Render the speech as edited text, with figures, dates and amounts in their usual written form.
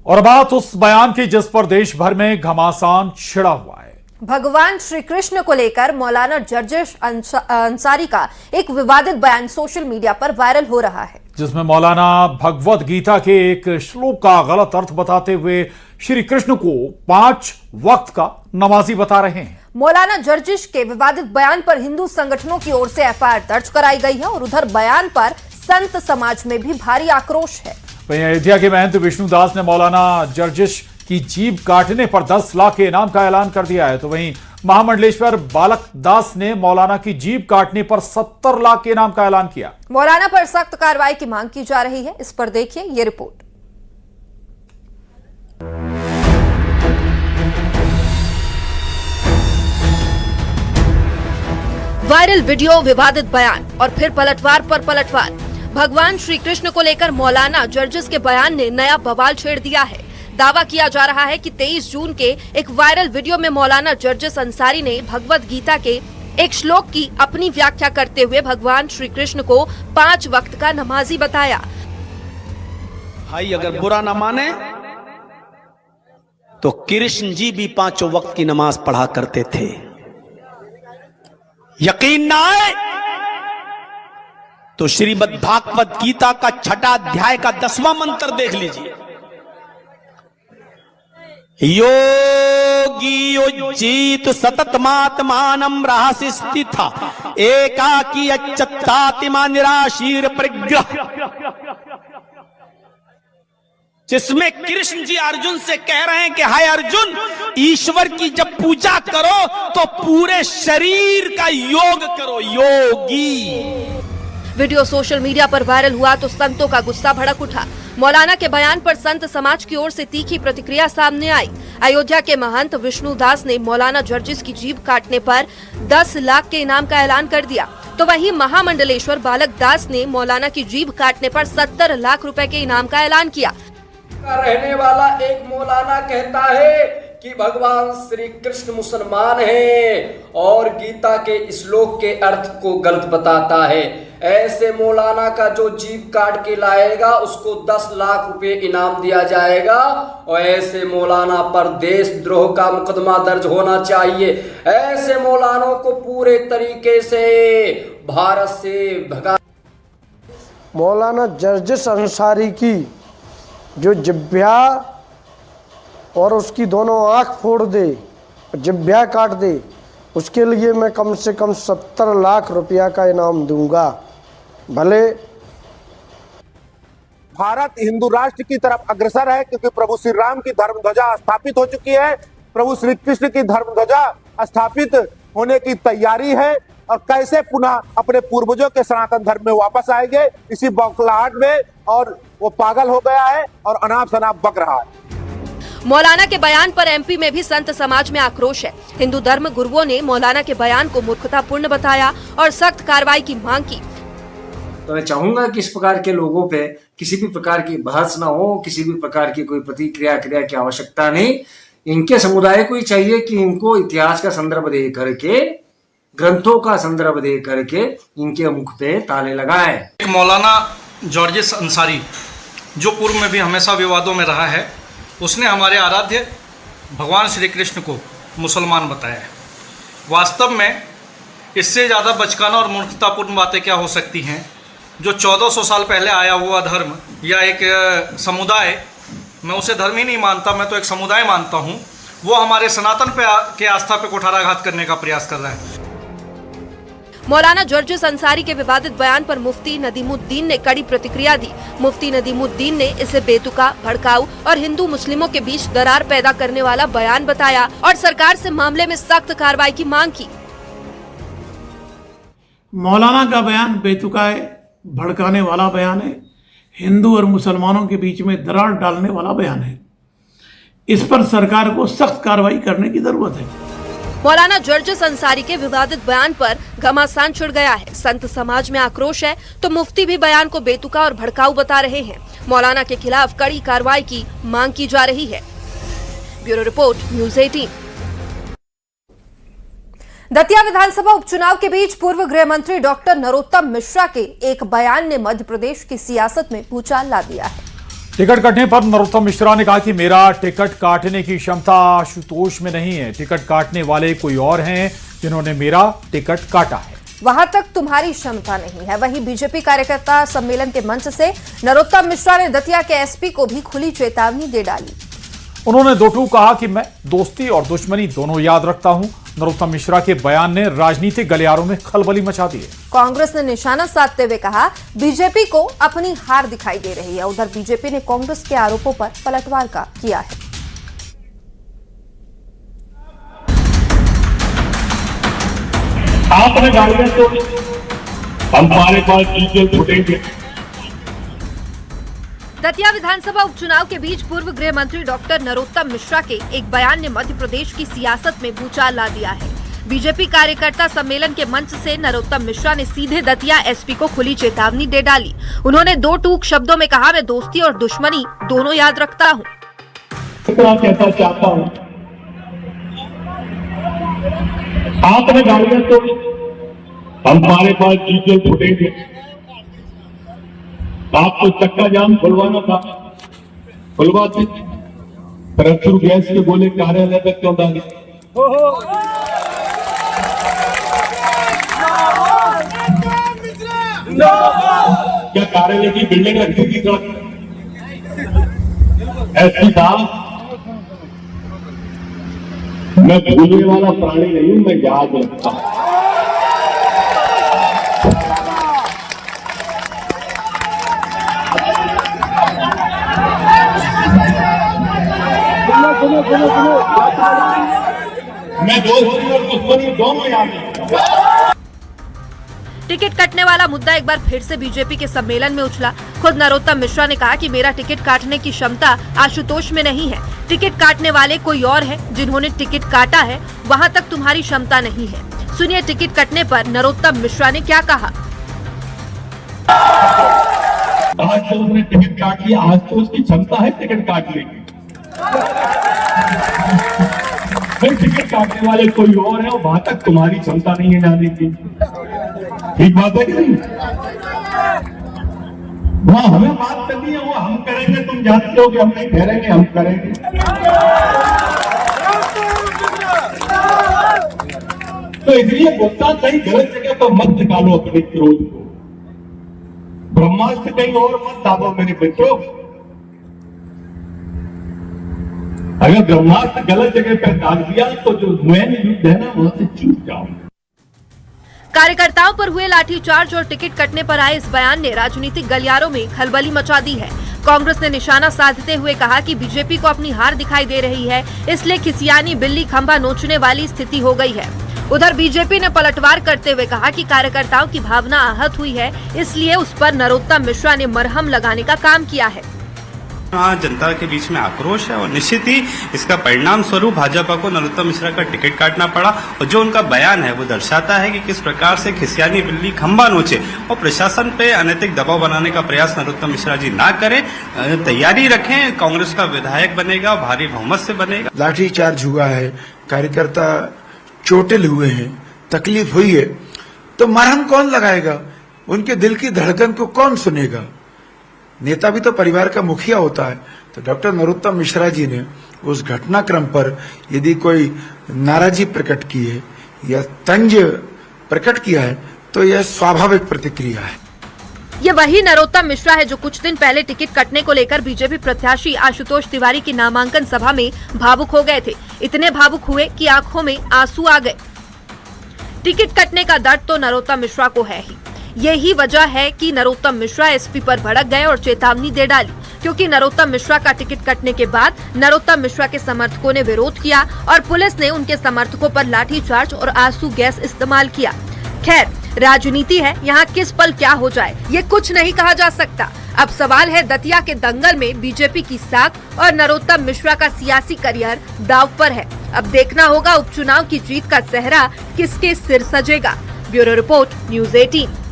और बात उस बयान की जिस पर देश भर में घमासान छिड़ा हुआ है। भगवान श्री कृष्ण को लेकर मौलाना जर्जिश अंसारी का एक विवादित बयान सोशल मीडिया पर वायरल हो रहा है, जिसमें मौलाना भगवत गीता के एक श्लोक का गलत अर्थ बताते हुए श्री कृष्ण को 5 वक्त का नमाजी बता रहे हैं। मौलाना जर्जिश के विवादित बयान पर हिंदू संगठनों की ओर से एफआईआर दर्ज कराई गई है और उधर बयान पर संत समाज में भी भारी आक्रोश है। वहीं अयोध्या के महंत विष्णुदास ने मौलाना जर्जिश की जीभ काटने पर 10 लाख के इनाम का ऐलान कर दिया है, तो वहीं महामंडलेश्वर बालक दास ने मौलाना की जीभ काटने पर 70 लाख के इनाम का ऐलान किया। मौलाना पर सख्त कार्रवाई की मांग की जा रही है। इस पर देखिए ये रिपोर्ट। वायरल वीडियो, विवादित बयान और फिर पलटवार पर पलटवार। भगवान श्री कृष्ण को लेकर मौलाना जर्जिश के बयान ने नया बवाल छेड़ दिया है। दावा किया जा रहा है कि 23 जून के एक वायरल वीडियो में मौलाना जर्जिश अंसारी ने भगवत गीता के एक श्लोक की अपनी व्याख्या करते हुए भगवान श्री कृष्ण को 5 वक्त का नमाजी बताया। भाई अगर बुरा ना माने तो कृष्ण जी भी 5 वक्त की नमाज पढ़ा करते थे। यकीन ना आए तो श्रीमद् भागवत गीता का 6ठा अध्याय का 10वां मंत्र देख लीजिए। योगी उज्जीत सततमात्मानं रहसि स्थिता एकाकी अच्युतात्मा निराशीर परिग्रह, जिसमें कृष्ण जी अर्जुन से कह रहे हैं कि हाय अर्जुन, ईश्वर की जब पूजा करो तो पूरे शरीर का योग करो, योगी। वीडियो सोशल मीडिया पर वायरल हुआ तो संतों का गुस्सा भड़क उठा। मौलाना के बयान पर संत समाज की ओर से तीखी प्रतिक्रिया सामने आई। अयोध्या के महंत विष्णुदास ने मौलाना जर्जिश की जीभ काटने पर 10 लाख के इनाम का ऐलान कर दिया, तो वहीं महामंडलेश्वर बालक दास ने मौलाना की जीभ काटने पर 70 लाख रुपए के इनाम का ऐलान किया। रहने वाला एक मौलाना कहता है कि भगवान श्री कृष्ण मुसलमान हैं और गीता के श्लोक के अर्थ को गलत बताता है। ऐसे मौलाना का जो जीभ काट के लाएगा उसको 10 लाख रुपए इनाम दिया जाएगा और ऐसे मौलाना पर देशद्रोह का मुकदमा दर्ज होना चाहिए। ऐसे मौलानों को पूरे तरीके से भारत से भगा। मौलाना जर्जिश अंसारी की जो जिब्या और उसकी दोनों आँख फोड़ दे, जिब्या काट दे, उसके लिए मैं कम से कम 70 लाख रुपया का इनाम दूंगा। भले भारत हिंदू राष्ट्र की तरफ अग्रसर है, क्योंकि प्रभु श्री राम की धर्म ध्वजा स्थापित हो चुकी है, प्रभु श्री कृष्ण की धर्म ध्वजा स्थापित होने की तैयारी है और कैसे पुनः अपने पूर्वजों के सनातन धर्म में वापस आएंगे, इसी बौखलाहट में, और वो पागल हो गया है और अनाप शनाप बक रहा है। मौलाना के बयान पर एमपी में भी संत समाज में आक्रोश है। हिंदू धर्म गुरुओं ने मौलाना के बयान को मूर्खतापूर्ण बताया और सख्त कार्रवाई की मांग की। तो मैं चाहूंगा कि इस प्रकार के लोगों पे किसी भी प्रकार की बहस ना हो, किसी भी प्रकार की कोई प्रतिक्रिया क्रिया की आवश्यकता नहीं। इनके समुदाय को ही चाहिए कि इनको इतिहास का संदर्भ दे करके, ग्रंथों का संदर्भ दे करके इनके मुख पे ताले लगाए। एक मौलाना जर्जिश अंसारी, जो पूर्व में भी हमेशा विवादों में रहा है, उसने हमारे आराध्य भगवान श्री कृष्ण को मुसलमान बताया है। वास्तव में इससे ज़्यादा बचकाना और मूर्खतापूर्ण बातें क्या हो सकती हैं। जो 1400 साल पहले आया हुआ धर्म या एक समुदाय, मैं उसे धर्म ही नहीं मानता, मैं तो एक समुदाय मानता हूँ, वो हमारे सनातन के आस्था पे कुठाराघात करने का प्रयास कर रहा है। मौलाना जर्जिश अंसारी के विवादित बयान पर मुफ्ती नदीमुद्दीन ने कड़ी प्रतिक्रिया दी। मुफ्ती नदीमुद्दीन ने इसे बेतुका, भड़काऊ और हिंदू मुस्लिमों के बीच दरार पैदा करने वाला बयान बताया और सरकार से मामले में सख्त कार्रवाई की मांग की। मौलाना का बयान बेतुका है, भड़काने वाला बयान है, हिंदू और मुसलमानों के बीच में दरार डालने वाला बयान है। इस पर सरकार को सख्त कार्रवाई करने की जरूरत है। मौलाना जर्जिश अंसारी के विवादित बयान पर घमासान छिड़ गया है। संत समाज में आक्रोश है तो मुफ्ती भी बयान को बेतुका और भड़काऊ बता रहे हैं। मौलाना के खिलाफ कड़ी कार्रवाई की मांग की जा रही है। Bureau report, news 18। दतिया विधानसभा उपचुनाव के बीच पूर्व गृह मंत्री डॉक्टर नरोत्तम मिश्रा के एक बयान ने मध्य प्रदेश की सियासत में भूचाल ला दिया है। टिकट कटने पर नरोत्तम मिश्रा ने कहा कि मेरा टिकट काटने की क्षमता आशुतोष में नहीं है। टिकट काटने वाले कोई और हैं जिन्होंने मेरा टिकट काटा है। वहां तक तुम्हारी क्षमता नहीं है। वहीं बीजेपी कार्यकर्ता सम्मेलन के मंच से नरोत्तम मिश्रा ने दतिया के एसपी को भी खुली चेतावनी दे डाली। उन्होंने दो टूक कहा कि मैं दोस्ती और दुश्मनी दोनों याद रखता हूं। नरोत्तम मिश्रा के बयान ने राजनीतिक गलियारों में खलबली मचा दी है। कांग्रेस ने निशाना साधते हुए कहा बीजेपी को अपनी हार दिखाई दे रही है। उधर बीजेपी ने कांग्रेस के आरोपों पर पलटवार का किया है। आपने गालियां तो हमारे पास डीजल फुटेंगे। दतिया विधानसभा उपचुनाव के बीच पूर्व गृह मंत्री डॉक्टर नरोत्तम मिश्रा के एक बयान ने मध्य प्रदेश की सियासत में भूचाल ला दिया है। बीजेपी कार्यकर्ता सम्मेलन के मंच से नरोत्तम मिश्रा ने सीधे दतिया एसपी को खुली चेतावनी दे डाली। उन्होंने दो टूक शब्दों में कहा, मैं दोस्ती और दुश्मनी दोनों याद रखता हूँ। कहना चाहता हूँ, आपने गालियां तो हमारे पास डीजल फुटेंगे। आपको चक्का जाम खुलवाना था, खुलवाते। परंतु गैस के गोले कार्यालय तक क्यों डाले? क्या कार्यालय की बिल्डिंग रखी थी? एसपी साहब, मैं भूलने वाला प्राणी नहीं हूं, मैं याद रखता हूं। मैं दोस्ती और दुश्मनी दोनों याद रखता हूं। टिकट कटने वाला मुद्दा एक बार फिर से बीजेपी के सम्मेलन में उछला। खुद नरोत्तम मिश्रा ने कहा कि मेरा टिकट काटने की क्षमता आशुतोष में नहीं है। टिकट काटने वाले कोई और है जिन्होंने टिकट काटा है। वहां तक तुम्हारी क्षमता नहीं है। सुनिए टिकट कटने पर नरोत्तम मिश्रा ने क्या कहा। आज तो उसने टिकट काट लिया, आज तो उसकी क्षमता है टिकट काटने की। फिर टिकट काटने वाले कोई और है और वहां तक तुम्हारी क्षमता नहीं है जाने की। ठीक बात है कि नहीं? वहां हमें बात करनी है, वो हम करेंगे। तुम जानते हो कि हम नहीं ठहरेंगे, हम करेंगे। तो इसलिए गुस्सा कहीं गलत जगह पर मत निकालो अपने क्रोध को। ब्रह्मास्त्र कहीं और मत दाबो मेरे बच्चों। अगर ब्रह्मास्त्र गलत जगह पर डाल दिया तो जो मैन युद्ध है ना, वहां से चूक जाओ। कार्यकर्ताओं पर हुए लाठीचार्ज और टिकट कटने पर आए इस बयान ने राजनीतिक गलियारों में खलबली मचा दी है। कांग्रेस ने निशाना साधते हुए कहा कि बीजेपी को अपनी हार दिखाई दे रही है, इसलिए खिसियानी बिल्ली खंभा नोचने वाली स्थिति हो गई है। उधर बीजेपी ने पलटवार करते हुए कहा कि कार्यकर्ताओं की भावना आहत हुई है, इसलिए उस पर नरोत्तम मिश्रा ने मरहम लगाने का काम किया है। जनता के बीच में आक्रोश है और निश्चित ही इसका परिणाम स्वरूप भाजपा को नरोत्तम मिश्रा का टिकट काटना पड़ा। और जो उनका बयान है वो दर्शाता है कि किस प्रकार से खिसियानी बिल्ली खंभा नोचे और प्रशासन पे अनैतिक दबाव बनाने का प्रयास नरोत्तम मिश्रा जी ना करें। तैयारी रखें, कांग्रेस का विधायक बनेगा, भारी बहुमत से बनेगा। लाठीचार्ज हुआ है, कार्यकर्ता चोटिल हुए हैं, तकलीफ हुई है, तो मरहम कौन लगाएगा? उनके दिल की धड़कन को कौन सुनेगा? नेता भी तो परिवार का मुखिया होता है। तो डॉक्टर नरोत्तम मिश्रा जी ने उस घटनाक्रम पर यदि कोई नाराजगी प्रकट की है या तंज प्रकट किया है तो यह स्वाभाविक प्रतिक्रिया है। ये वही नरोत्तम मिश्रा है जो कुछ दिन पहले टिकट कटने को लेकर बीजेपी प्रत्याशी आशुतोष तिवारी की नामांकन सभा में भावुक हो गए थे। इतने भावुक हुए कि आंखों में आंसू आ गए। टिकट कटने का दर्द तो नरोत्तम मिश्रा को है ही। यही वजह है कि नरोत्तम मिश्रा एसपी पर भड़क गए और चेतावनी दे डाली, क्योंकि नरोत्तम मिश्रा का टिकट कटने के बाद नरोत्तम मिश्रा के समर्थकों ने विरोध किया और पुलिस ने उनके समर्थकों पर लाठीचार्ज और आंसू गैस इस्तेमाल किया। खैर, राजनीति है, यहाँ किस पल क्या हो जाए ये कुछ नहीं कहा जा सकता। अब सवाल है दतिया के दंगल में बीजेपी की साख और नरोत्तम मिश्रा का सियासी करियर दांव पर है। अब देखना होगा उपचुनाव की जीत का सेहरा किसके सिर सजेगा। Bureau report, news 18।